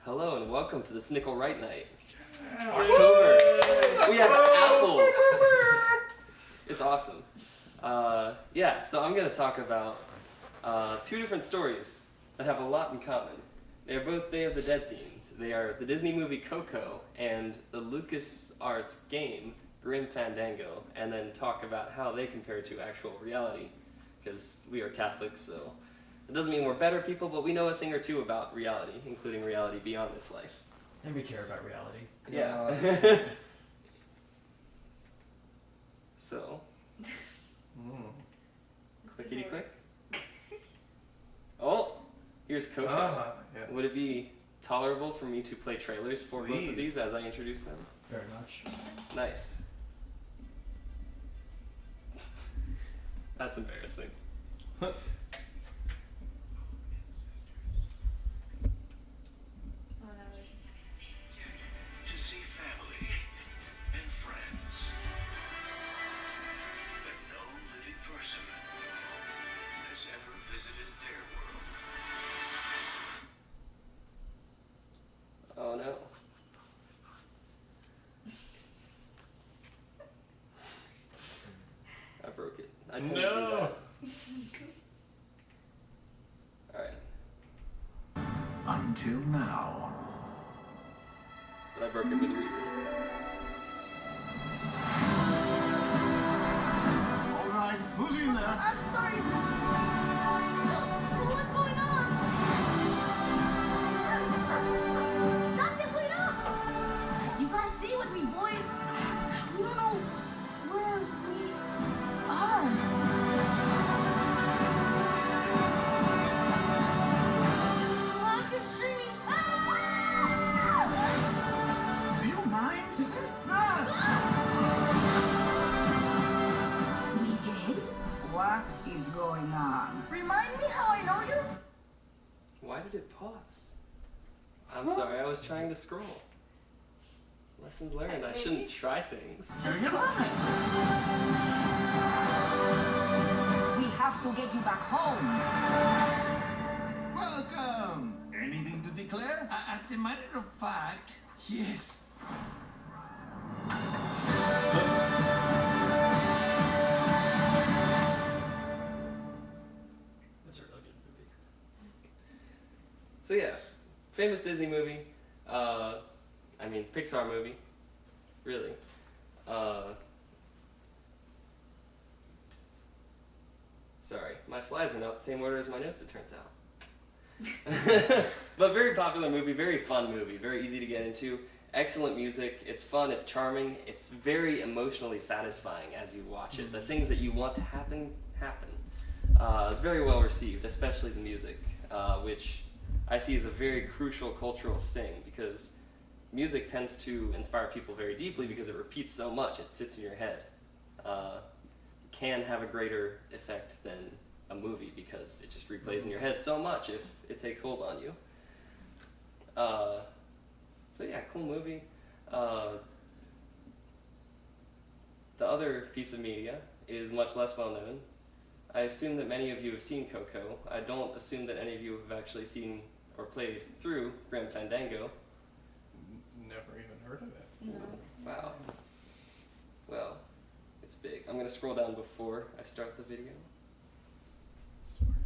Hello and welcome to the Snickle Right Night. October. We have apples. It's awesome. Yeah, so I'm going to talk about two different stories that have a lot in common. They are both Day of the Dead themed. They are the Disney movie Coco and the LucasArts game Grim Fandango, and then talk about how they compare to actual reality, because we are Catholics, so it doesn't mean we're better people, but we know a thing or two about reality, including reality beyond this life. And we care about reality. Yeah. So, clickety click. Oh, here's Coco. Yeah. Would it be tolerable for me to play trailers for both of these as I introduce them? Very much. Nice. That's embarrassing. To see family and friends, but no living person has ever visited their world. Oh no. I broke it. I tend to do that. Alright. Until now. But I broke it with reason. All right, who's in there? I'm sorry. What's going on? Dante, wait up! You gotta stay with me, boy. We don't know where we are. I'm just dreaming. Do you mind? Miguel? What is going on? Remind me how I know you? Why did it pause? I'm sorry, I was trying to scroll. Lessons learned, I shouldn't try things. Just try. We have to get you back home. Welcome. Anything to declare? As a matter of fact, yes. That's a really good movie. So yeah, famous Disney movie. Pixar movie. Really. Sorry, my slides are not the same order as my notes, it turns out. But very popular movie, very fun movie, very easy to get into. Excellent music, it's fun, it's charming, it's very emotionally satisfying as you watch it. The things that you want to happen, happen. It's very well received, especially the music, which I see as a very crucial cultural thing, because music tends to inspire people very deeply because it repeats so much, it sits in your head. Can have a greater effect than a movie because it just replays in your head so much if it takes hold on you. So yeah, cool movie. The other piece of media is much less well known. I assume that many of you have seen Coco. I don't assume that any of you have actually seen or played through Grim Fandango. Never even heard of it. No. Wow. Well, it's big. I'm going to scroll down before I start the video. Smart.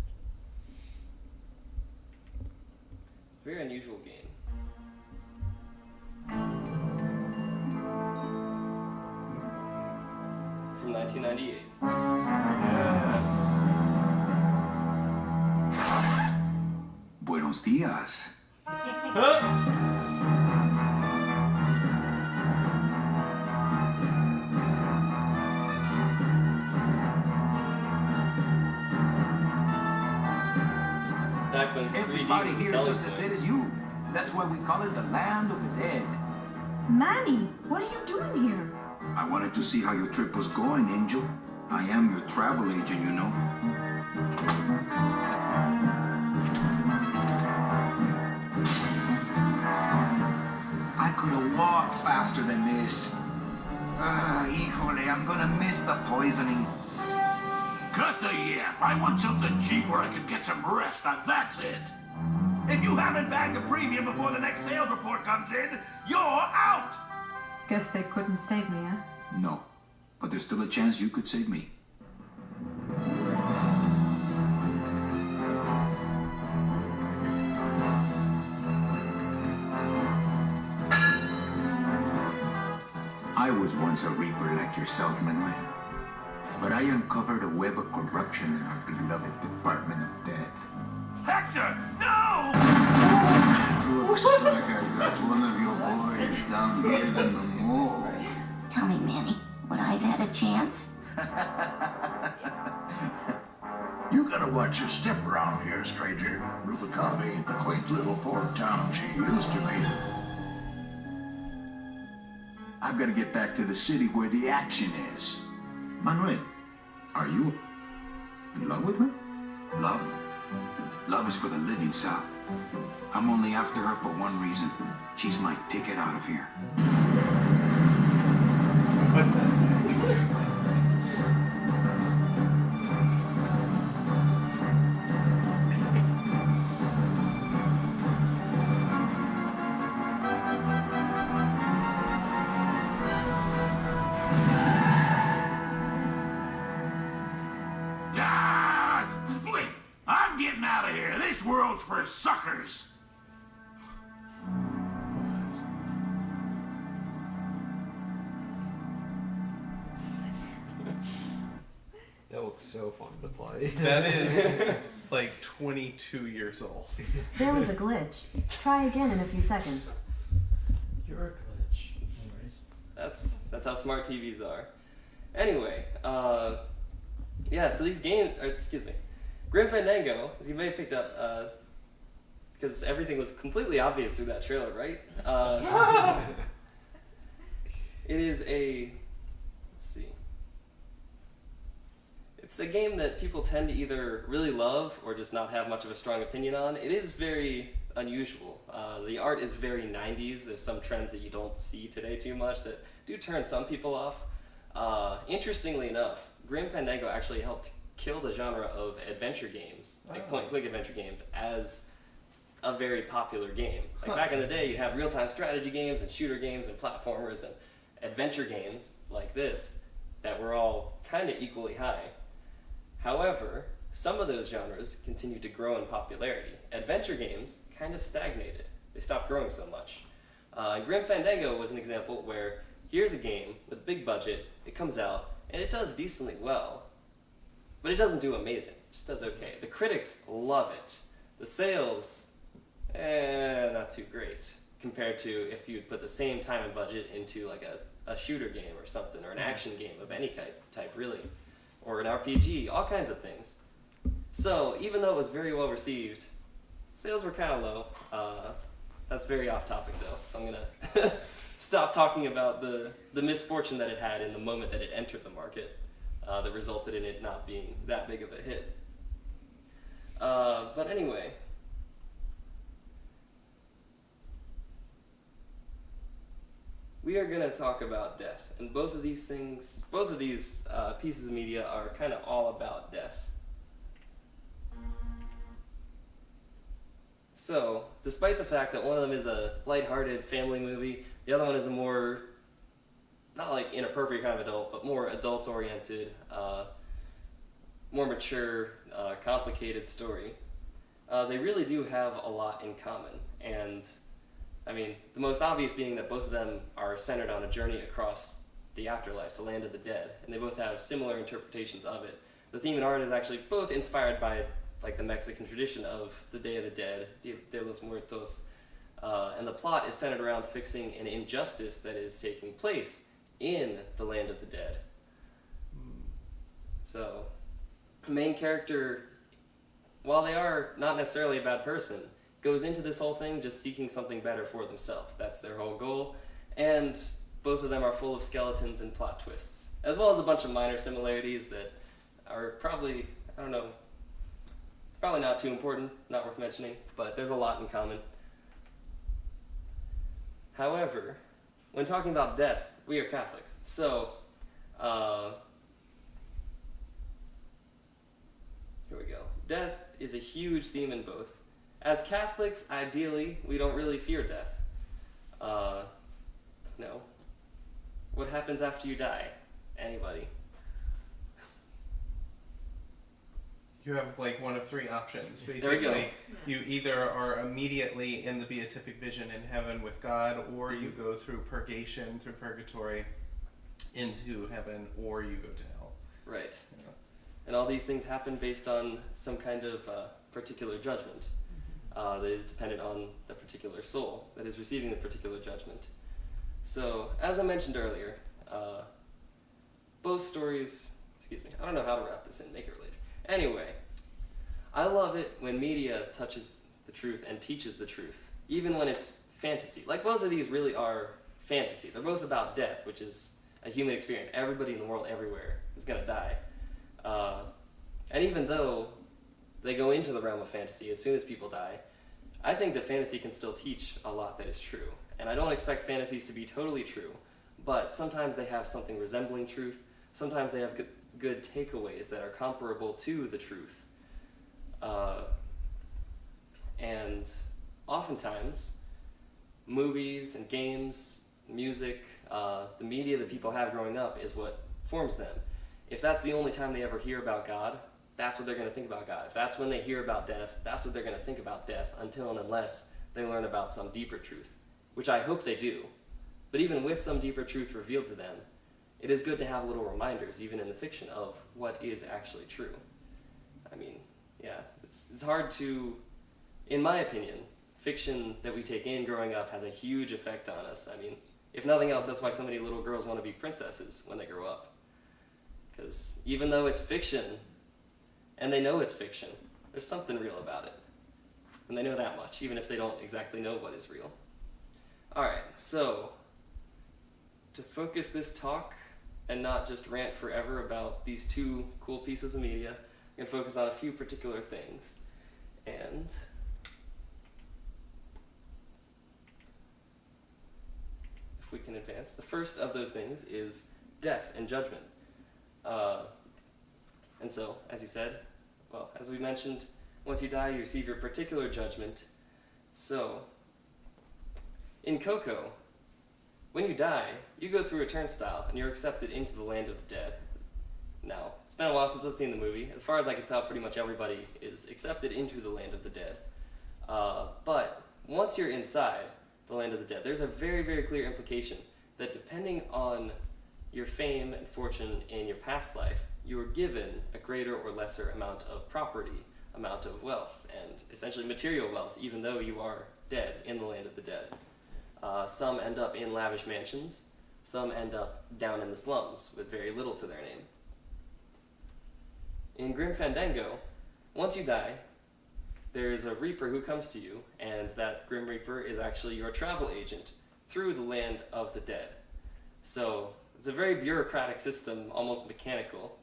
Very unusual game. From 1998. Buenos días. Back when 3D Everybody was a here is selling just as point. dead as you. That's why we call it the land of the dead. Manny, what are you doing here? I wanted to see how your trip was going, Angel. I am your travel agent, you know. I could have walked faster than this. Híjole, I'm gonna miss the poisoning. Cut the yap. I want something cheap where I can get some rest, and that's it. If you haven't bagged the premium before the next sales report comes in, you're out! Guess they couldn't save me, huh? No, but there's still a chance you could save me. I was once a reaper like yourself, Manuel. But I uncovered a web of corruption in our beloved Department of Death. Hector, no! Looks like I got one of your boys down here in the mall. Tell me, Manny, would I have had a chance? You gotta watch your step around here, stranger. Rubicabe ain't the quaint little port town she used to be. I've got to get back to the city where the action is. Manuel, are you in love with her? Love? Love is for the living, Sal. I'm only after her for one reason. She's my ticket out of here. What the heck? Ah! Wait, I'm getting out of here. This world's for suckers. That looks so fun to play. That is like 22 years old. There was a glitch. Try again in a few seconds. You're a glitch. Anyways. That's how smart TVs are. Anyway, yeah, so these games, excuse me, Grim Fandango, as you may have picked up, because everything was completely obvious through that trailer, right? It is let's see. It's a game that people tend to either really love or just not have much of a strong opinion on. It is very unusual. The art is very 90s. There's some trends that you don't see today too much that do turn some people off. Interestingly enough, Grim Fandango actually helped kill the genre of adventure games, like point-and-click adventure games, as a very popular game. Like back in the day, you had real-time strategy games and shooter games and platformers and adventure games like this that were all kind of equally high. However, some of those genres continued to grow in popularity. Adventure games kind of stagnated. They stopped growing so much. Grim Fandango was an example where here's a game with a big budget, it comes out, and it does decently well, but it doesn't do amazing. It just does okay. The critics love it. The sales, not too great compared to if you would put the same time and budget into like a shooter game or something, or an action game of any type really, or an RPG, all kinds of things. So even though it was very well received, sales were kind of low. That's very off topic though, so I'm gonna stop talking about the misfortune that it had in the moment that it entered the market that resulted in it not being that big of a hit. But anyway, we are going to talk about death, and both of these pieces of media are kind of all about death. So, despite the fact that one of them is a lighthearted family movie, the other one is a more, not like inappropriate kind of adult, but more adult-oriented, more mature, complicated story, they really do have a lot in common. And I mean, the most obvious being that both of them are centered on a journey across the afterlife, the land of the dead, and they both have similar interpretations of it. The theme and art is actually both inspired by like the Mexican tradition of the Day of the Dead, Dia de los Muertos, and the plot is centered around fixing an injustice that is taking place in the land of the dead. So, the main character, while they are not necessarily a bad person, goes into this whole thing just seeking something better for themselves. That's their whole goal, and both of them are full of skeletons and plot twists, as well as a bunch of minor similarities that are probably, I don't know, probably not too important, not worth mentioning, but there's a lot in common. However, when talking about death, we are Catholics, so here we go. Death is a huge theme in both, As Catholics, ideally, we don't really fear death. No. What happens after you die? Anybody? You have like one of three options. There we Basically, go. you either are immediately in the beatific vision in heaven with God, or you go through purgation, through purgatory, into heaven, or you go to hell. Right. Yeah. And all these things happen based on some kind of particular judgment that is dependent on the particular soul that is receiving the particular judgment. So, as I mentioned earlier, both stories, excuse me, I don't know how to wrap this in, make it related. Anyway, I love it when media touches the truth and teaches the truth, even when it's fantasy. Like, both of these really are fantasy. They're both about death, which is a human experience. Everybody in the world, everywhere, is going to die. And even though they go into the realm of fantasy as soon as people die, I think that fantasy can still teach a lot that is true. And I don't expect fantasies to be totally true, but sometimes they have something resembling truth. Sometimes they have good takeaways that are comparable to the truth. And oftentimes, movies and games, music, the media that people have growing up is what forms them. If that's the only time they ever hear about God, that's what they're going to think about God. If that's when they hear about death, that's what they're going to think about death until and unless they learn about some deeper truth, which I hope they do. But even with some deeper truth revealed to them, it is good to have little reminders, even in the fiction, of what is actually true. I mean, yeah, it's hard to, in my opinion, fiction that we take in growing up has a huge effect on us. I mean, if nothing else, that's why so many little girls want to be princesses when they grow up. Because even though it's fiction, and they know it's fiction, there's something real about it. And they know that much, even if they don't exactly know what is real. Alright, so, to focus this talk, and not just rant forever about these two cool pieces of media, I'm going to focus on a few particular things. And if we can advance, the first of those things is death and judgment. And so, as you said, well, as we mentioned, once you die, you receive your particular judgment. So, in Coco, when you die, you go through a turnstile and you're accepted into the land of the dead. Now, it's been a while since I've seen the movie. As far as I can tell, pretty much everybody is accepted into the land of the dead. But once you're inside the land of the dead, there's a very, very clear implication that depending on your fame and fortune in your past life, you are given a greater or lesser amount of property, amount of wealth, and essentially material wealth, even though you are dead in the land of the dead. Some end up in lavish mansions, some end up down in the slums with very little to their name. In Grim Fandango, once you die, there is a reaper who comes to you, and that Grim Reaper is actually your travel agent through the land of the dead. So it's a very bureaucratic system, almost mechanical.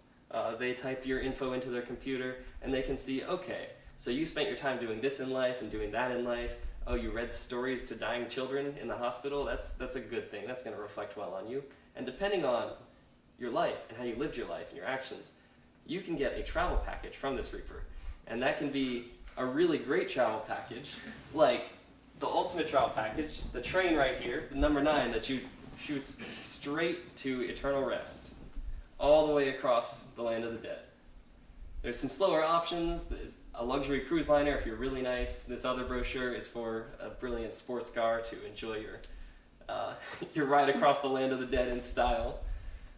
They type your info into their computer, and they can see, okay, so you spent your time doing this in life and doing that in life. Oh, you read stories to dying children in the hospital? That's a good thing. That's going to reflect well on you. And depending on your life and how you lived your life and your actions, you can get a travel package from this Reaper. And that can be a really great travel package, like the ultimate travel package, the train right here, the number 9 that shoots straight to eternal rest, all the way across the land of the dead. There's some slower options. There's a luxury cruise liner if you're really nice. This other brochure is for a brilliant sports car to enjoy your ride across the land of the dead in style.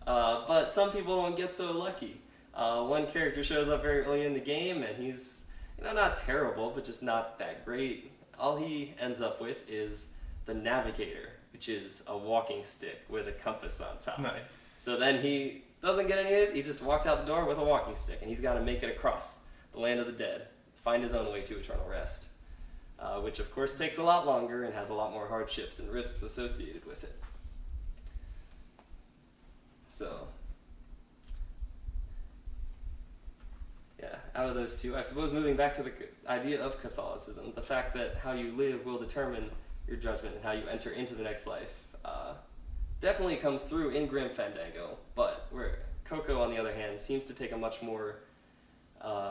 But some people don't get so lucky. One character shows up very early in the game, and he's not terrible, but just not that great. All he ends up with is the Navigator, which is a walking stick with a compass on top. Nice. So then he doesn't get any of this, he just walks out the door with a walking stick, and he's got to make it across the land of the dead, find his own way to eternal rest, which of course takes a lot longer and has a lot more hardships and risks associated with it. So, yeah, out of those two, I suppose moving back to the idea of Catholicism, the fact that how you live will determine your judgment and how you enter into the next life, definitely comes through in Grim Fandango, but where Coco, on the other hand, seems to take a much more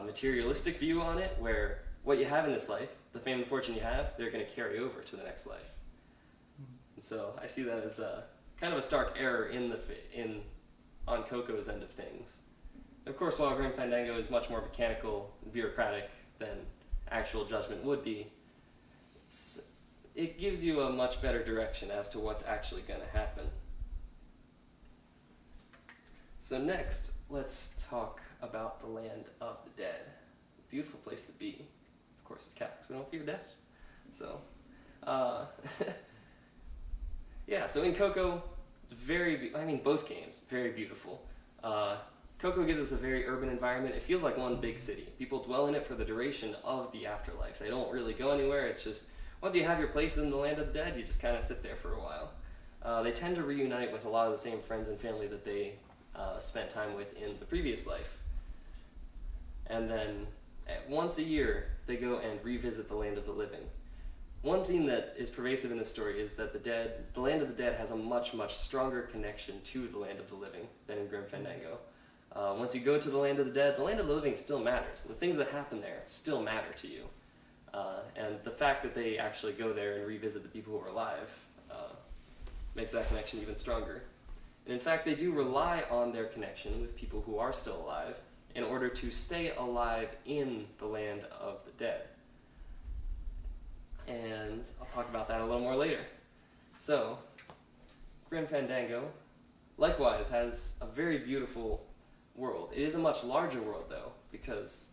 materialistic view on it, where what you have in this life, the fame and fortune you have, they're going to carry over to the next life. And so I see that as kind of a stark error on Coco's end of things. Of course, while Grim Fandango is much more mechanical and bureaucratic than actual Judgment would be, it gives you a much better direction as to what's actually going to happen. So next, let's talk about the Land of the Dead. Beautiful place to be. Of course, as Catholics, we don't fear death. So, yeah, so in Coco, both games, very beautiful. Coco gives us a very urban environment. It feels like one big city. People dwell in it for the duration of the afterlife. They don't really go anywhere. It's just, once you have your place in the Land of the Dead, you just kind of sit there for a while. They tend to reunite with a lot of the same friends and family that they spent time with in the previous life. And then, once a year, they go and revisit the Land of the Living. One theme that is pervasive in this story is that the Land of the Dead has a much, much stronger connection to the Land of the Living than in Grim Fandango. Once you go to the Land of the Dead, the Land of the Living still matters. The things that happen there still matter to you. And the fact that they actually go there and revisit the people who are alive makes that connection even stronger. And in fact, they do rely on their connection with people who are still alive in order to stay alive in the Land of the Dead. And I'll talk about that a little more later. So, Grim Fandango, likewise, has a very beautiful world. It is a much larger world, though, because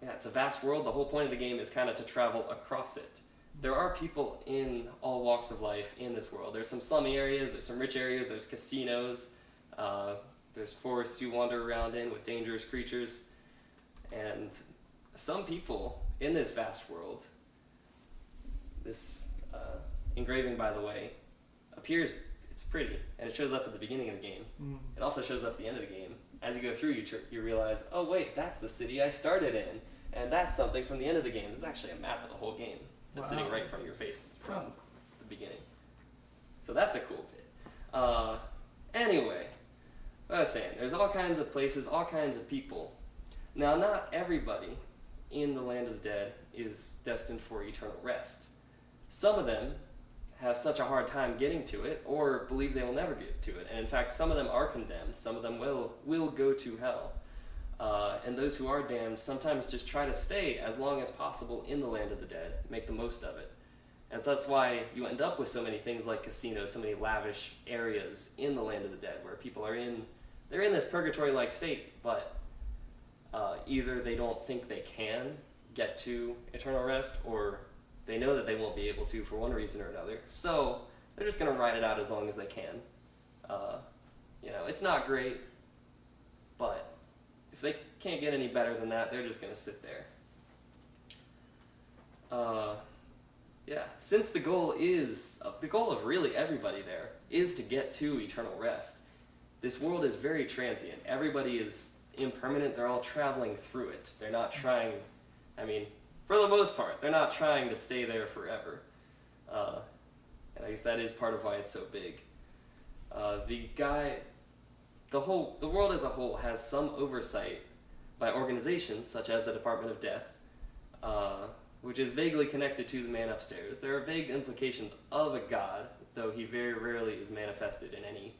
it's a vast world. The whole point of the game is kind of to travel across it. There are people in all walks of life in this world. There's some slummy areas, there's some rich areas, there's casinos, there's forests you wander around in with dangerous creatures. And some people in this vast world, this engraving, by the way, appears, it's pretty, and it shows up at the beginning of the game. It also shows up at the end of the game. As you go through, you realize, oh wait, that's the city I started in, and that's something from the end of the game. This is actually a map of the whole game that's sitting right in front of your face from the beginning. So that's a cool bit. Anyway, what I was saying, there's all kinds of places, all kinds of people. Now, not everybody in the Land of the Dead is destined for eternal rest. Some of them have such a hard time getting to it, or believe they will never get to it. And in fact, some of them are condemned. Some of them will go to hell. And those who are damned sometimes just try to stay as long as possible in the Land of the Dead, make the most of it. And so that's why you end up with so many things like casinos, so many lavish areas in the Land of the Dead, where people are they're in this purgatory-like state, but either they don't think they can get to eternal rest, or they know that they won't be able to for one reason or another. So they're just going to ride it out as long as they can. It's not great, but if they can't get any better than that, they're just going to sit there. Since the goal of really everybody there is to get to eternal rest, this world is very transient. Everybody is impermanent. They're all traveling through it. They're not trying, for the most part, they're not trying to stay there forever. And I guess that is part of why it's so big. The world as a whole has some oversight by organizations such as the Department of Death, which is vaguely connected to the man upstairs. There are vague implications of a god, though he very rarely is manifested in any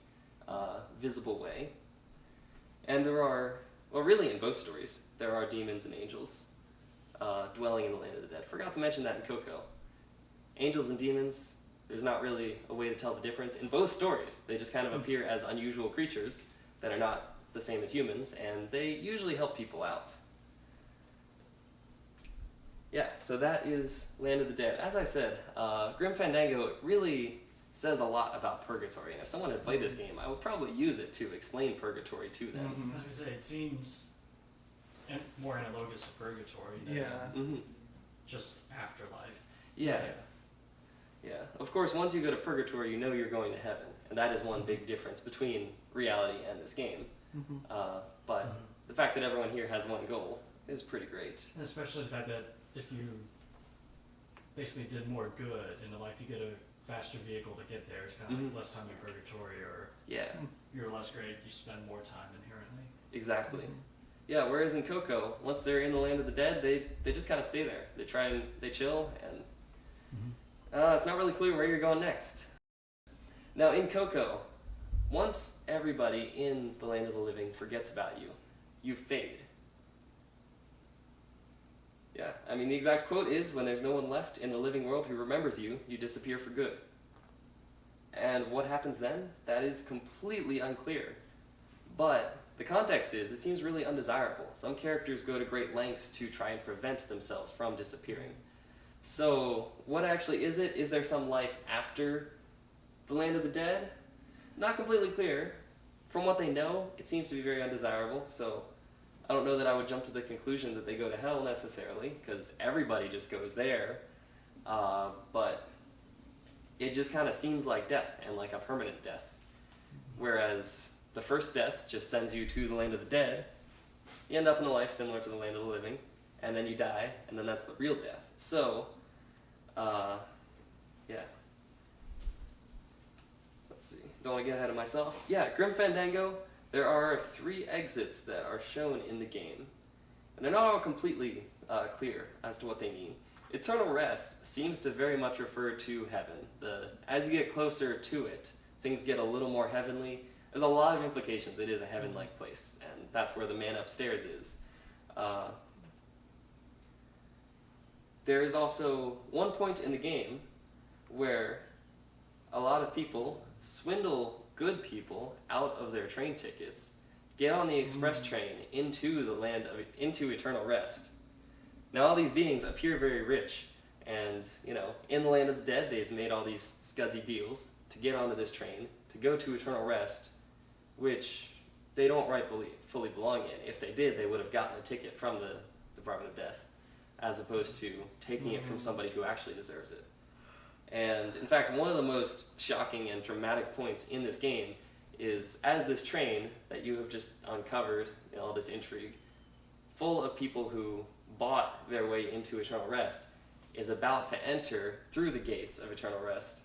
visible way. And there are, really in both stories, there are demons and angels dwelling in the Land of the Dead. Forgot to mention that in Coco. Angels and demons, there's not really a way to tell the difference. In both stories, they just kind of appear as unusual creatures that are not the same as humans, and they usually help people out. Yeah, so that is Land of the Dead. As I said, Grim Fandango really says a lot about purgatory, and if someone had played this game, I would probably use it to explain purgatory to them. I was going to say, it seems more analogous to purgatory than just afterlife. Yeah. Of course, once you go to purgatory, you know you're going to heaven, and that is one big difference between reality and this game. But the fact that everyone here has one goal is pretty great. And especially the fact that if you basically did more good in the life, you get a faster vehicle to get there. It's kind of like less time in purgatory, or you're less great, you spend more time inherently. Exactly. Yeah, whereas in Coco, once they're in the land of the dead, they just kind of stay there. They chill, and it's not really clear where you're going next. Now, in Coco, once everybody in the land of the living forgets about you, you fade. Yeah, I mean, the exact quote is, when there's no one left in the living world who remembers you, you disappear for good. And what happens then? That is completely unclear. But the context is, it seems really undesirable. Some characters go to great lengths to try and prevent themselves from disappearing. So, what actually is it? Is there some life after the land of the dead? Not completely clear. From what they know, it seems to be very undesirable, so I don't know that I would jump to the conclusion that they go to hell necessarily, because everybody just goes there. But it just kind of seems like death, and like a permanent death. Whereas the first death just sends you to the land of the dead. You end up in a life similar to the land of the living, and then you die, and then that's the real death. So, yeah. Let's see. Don't want to get ahead of myself. Yeah, Grim Fandango, there are 3 exits that are shown in the game. And they're not all completely clear as to what they mean. Eternal rest seems to very much refer to heaven. As you get closer to it, things get a little more heavenly. There's a lot of implications. It is a heaven-like place, and that's where the man upstairs is. There is also one point in the game where a lot of people swindle good people out of their train tickets, get on the express train into the land of into eternal rest. Now all these beings appear very rich, and in the land of the dead, they've made all these scuzzy deals to get onto this train to go to eternal rest, which they don't rightfully fully belong in. If they did, they would have gotten a ticket from the Department of Death, as opposed to taking it from somebody who actually deserves it. And in fact, one of the most shocking and dramatic points in this game is as this train that you have just uncovered, all this intrigue, full of people who bought their way into eternal rest, is about to enter through the gates of eternal rest.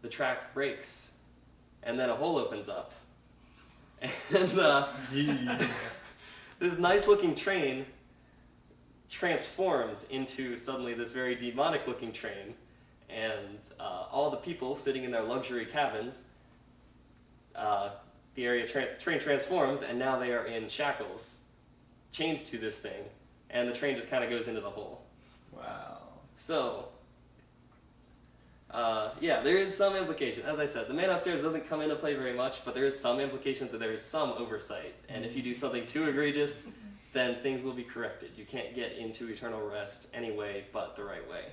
The track breaks, and then a hole opens up. And this nice-looking train transforms into suddenly this very demonic-looking train, and all the people sitting in their luxury cabins, the area train transforms, and now they are in shackles, chained to this thing, and the train just kind of goes into the hole. Wow. So, yeah, there is some implication. As I said, the man upstairs doesn't come into play very much, but there is some implication that there is some oversight, and if you do something too egregious, then things will be corrected. You can't get into eternal rest any way but the right way.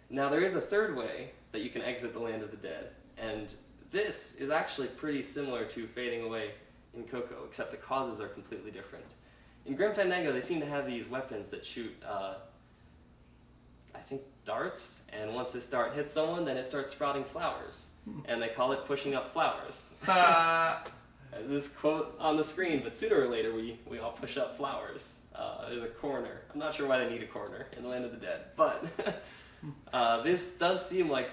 Now, there is a third way that you can exit the land of the dead, and this is actually pretty similar to fading away in Coco, except the causes are completely different. In Grim Fandango, they seem to have these weapons that shoot, I think, darts, and once this dart hits someone, then it starts sprouting flowers, and they call it pushing up flowers. This quote on the screen, but sooner or later we all push up flowers. There's a coroner. I'm not sure why they need a coroner in the land of the dead, but this does seem like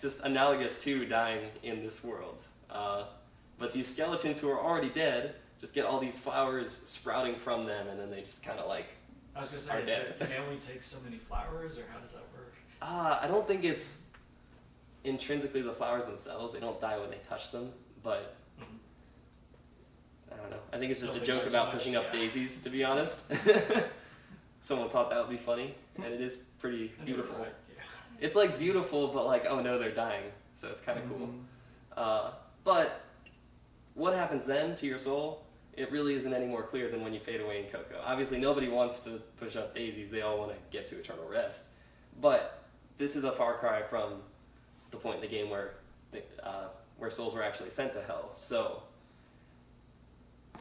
just analogous to dying in this world. But these skeletons who are already dead just get all these flowers sprouting from them, and then they just kind of like I was gonna are say, dead. can they only take so many flowers, or how does that work? I don't think it's intrinsically the flowers themselves. They don't die when they touch them, but I don't know. I think it's just a joke about pushing up daisies, to be honest. Someone thought that would be funny, and it is pretty beautiful. Right, yeah. It's like beautiful, but like, oh no, they're dying. So it's kind of cool. But what happens then to your soul, it really isn't any more clear than when you fade away in Coco. Obviously, nobody wants to push up daisies. They all want to get to eternal rest. But this is a far cry from the point in the game where souls were actually sent to hell. So,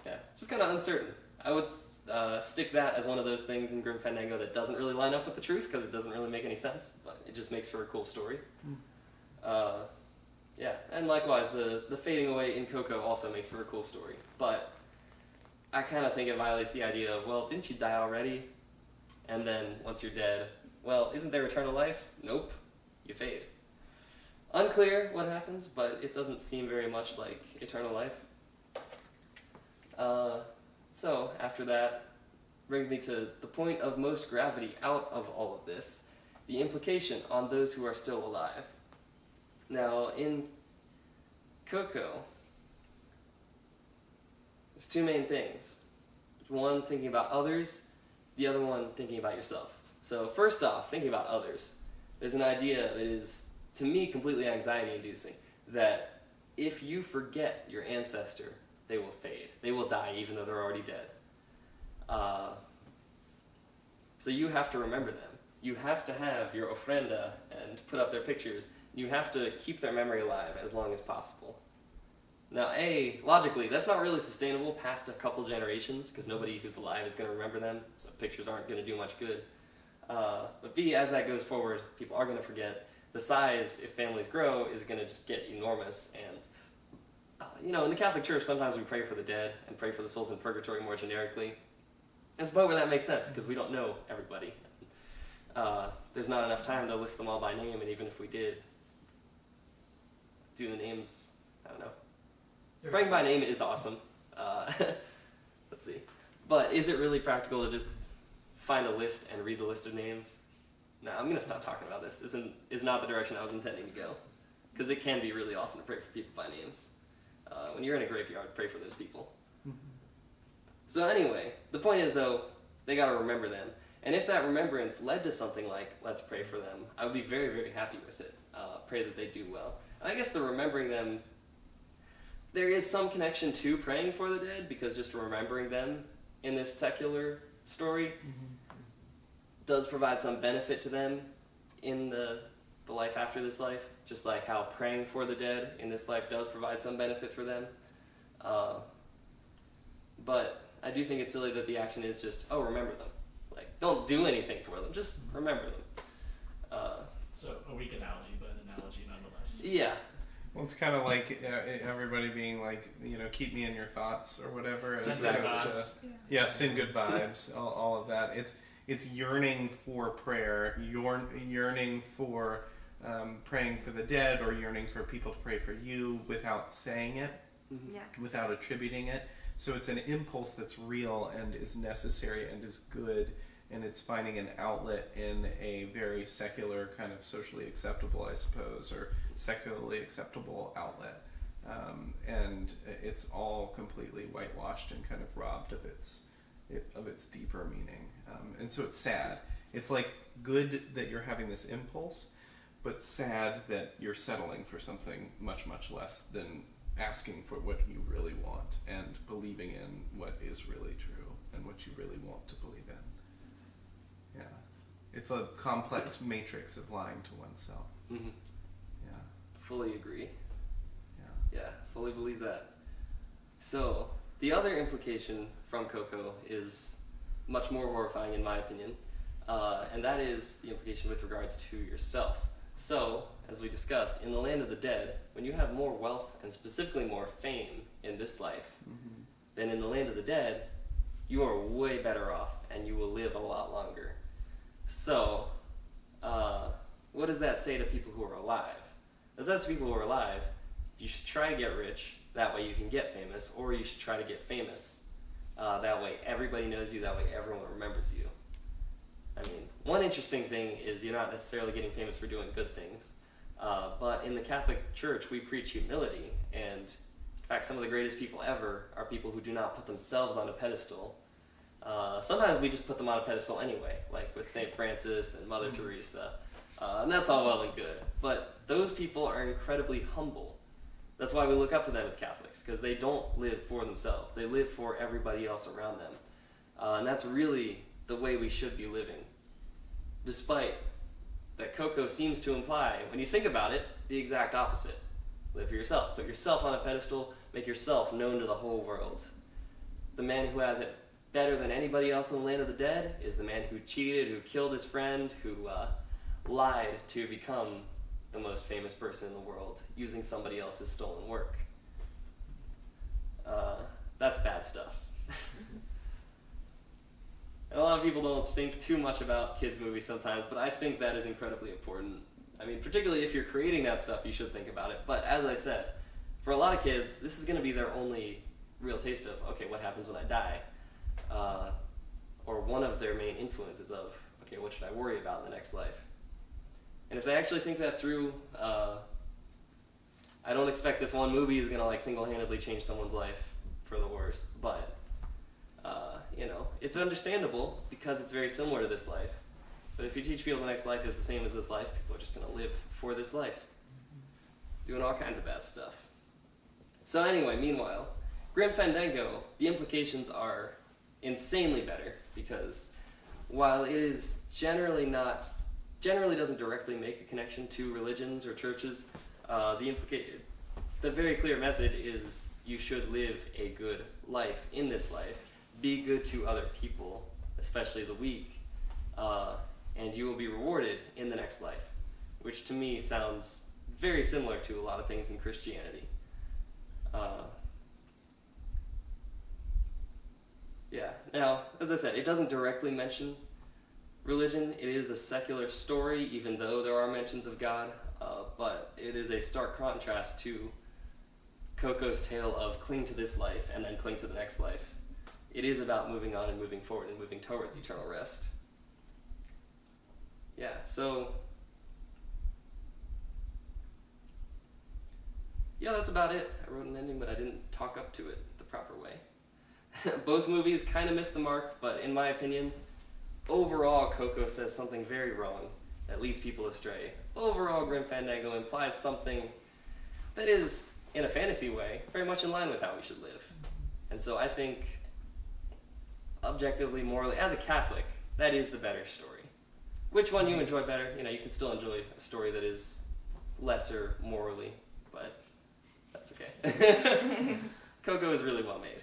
yeah, just kind of uncertain. I would stick that as one of those things in Grim Fandango that doesn't really line up with the truth because it doesn't really make any sense, but it just makes for a cool story. Yeah, and likewise, the fading away in Coco also makes for a cool story, but I kind of think it violates the idea of, well, didn't you die already? And then once you're dead, well, isn't there eternal life? Nope, you fade. Unclear what happens, but it doesn't seem very much like eternal life. So, after that, brings me to the point of most gravity out of all of this, the implication on those who are still alive. Now, in Coco, there's two main things. One, thinking about others, the other one, thinking about yourself. So first off, thinking about others. There's an idea that is, to me, completely anxiety-inducing, that if you forget your ancestor, they will fade. They will die even though they're already dead. So you have to remember them. You have to have your ofrenda and put up their pictures. You have to keep their memory alive as long as possible. Now, A, logically, that's not really sustainable past a couple generations, because nobody who's alive is going to remember them, so pictures aren't going to do much good. But B, as that goes forward, people are going to forget. The size, if families grow, is going to just get enormous. And, in the Catholic Church, sometimes we pray for the dead and pray for the souls in purgatory more generically. There's a point where that makes sense, because we don't know everybody. There's not enough time to list them all by name, and even if we did, do the names, I don't know. Praying by name is awesome. Let's see. But is it really practical to just find a list and read the list of names? No, I'm going to stop talking about this. This is not the direction I was intending to go. Because it can be really awesome to pray for people by names. When you're in a graveyard, pray for those people. Mm-hmm. So anyway, the point is, though, they got to remember them. And if that remembrance led to something like, let's pray for them, I would be very, very happy with it. Pray that they do well. And I guess the remembering them, there is some connection to praying for the dead, because just remembering them in this secular story does provide some benefit to them in the life after this life, just like how praying for the dead in this life does provide some benefit for them. But I do think it's silly that the action is just, remember them. Like, don't do anything for them, just remember them. So a weak analogy, but an analogy nonetheless. Yeah. Well, it's kind of like everybody being like, keep me in your thoughts or whatever. Send good vibes. Send good vibes. all of that. It's yearning for prayer, yearning for praying for the dead, or yearning for people to pray for you without saying it, without attributing it. So it's an impulse that's real and is necessary and is good, and it's finding an outlet in a very secular, kind of socially acceptable, I suppose, or secularly acceptable outlet. And it's all completely whitewashed and kind of robbed of its deeper meaning. And so it's sad. It's like good that you're having this impulse, but sad that you're settling for something much, much less than asking for what you really want and believing in what is really true and what you really want to believe in. Yeah. It's a complex matrix of lying to oneself. Mm-hmm. Yeah. Fully agree. Yeah. Yeah, fully believe that. So, the other implication from Coco is much more horrifying in my opinion, and that is the implication with regards to yourself. So, as we discussed, in the land of the dead, when you have more wealth and specifically more fame in this life than in the land of the dead, you are way better off and you will live a lot longer. So, what does that say to people who are alive? It says to people who are alive, you should try to get rich, that way you can get famous, or you should try to get famous. That way everybody knows you, that way everyone remembers you. I mean, one interesting thing is you're not necessarily getting famous for doing good things, but in the Catholic Church we preach humility, and in fact some of the greatest people ever are people who do not put themselves on a pedestal. Sometimes we just put them on a pedestal anyway, like with St. Francis and Mother Teresa, and that's all well and good, but those people are incredibly humble. That's why we look up to them as Catholics, because they don't live for themselves. They live for everybody else around them. And that's really the way we should be living. Despite that Coco seems to imply, when you think about it, the exact opposite. Live for yourself. Put yourself on a pedestal. Make yourself known to the whole world. The man who has it better than anybody else in the land of the dead is the man who cheated, who killed his friend, who lied to become the most famous person in the world, using somebody else's stolen work. That's bad stuff. And a lot of people don't think too much about kids' movies sometimes, but I think that is incredibly important. I mean, particularly if you're creating that stuff, you should think about it. But as I said, for a lot of kids, this is going to be their only real taste of, okay, what happens when I die? or one of their main influences of, okay, what should I worry about in the next life? And if they actually think that through, I don't expect this one movie is gonna like single-handedly change someone's life for the worse, but you know, it's understandable because it's very similar to this life. But if you teach people the next life is the same as this life, people are just gonna live for this life, doing all kinds of bad stuff. So anyway, meanwhile, Grim Fandango, the implications are insanely better because while it is generally doesn't directly make a connection to religions or churches, the very clear message is you should live a good life in this life. Be good to other people, especially the weak, and you will be rewarded in the next life, which to me sounds very similar to a lot of things in Christianity. Yeah, now, as I said, it doesn't directly mention religion. It is a secular story, even though there are mentions of God, but it is a stark contrast to Coco's tale of cling to this life and then cling to the next life. It is about moving on and moving forward and moving towards eternal rest. Yeah, so yeah, that's about it. I wrote an ending, but I didn't talk up to it the proper way. Both movies kind of missed the mark, but in my opinion, overall, Coco says something very wrong that leads people astray. Overall, Grim Fandango implies something that is, in a fantasy way, very much in line with how we should live. And so I think, objectively, morally, as a Catholic, that is the better story. Which one you enjoy better? You know, you can still enjoy a story that is lesser morally, but that's okay. Coco is really well made.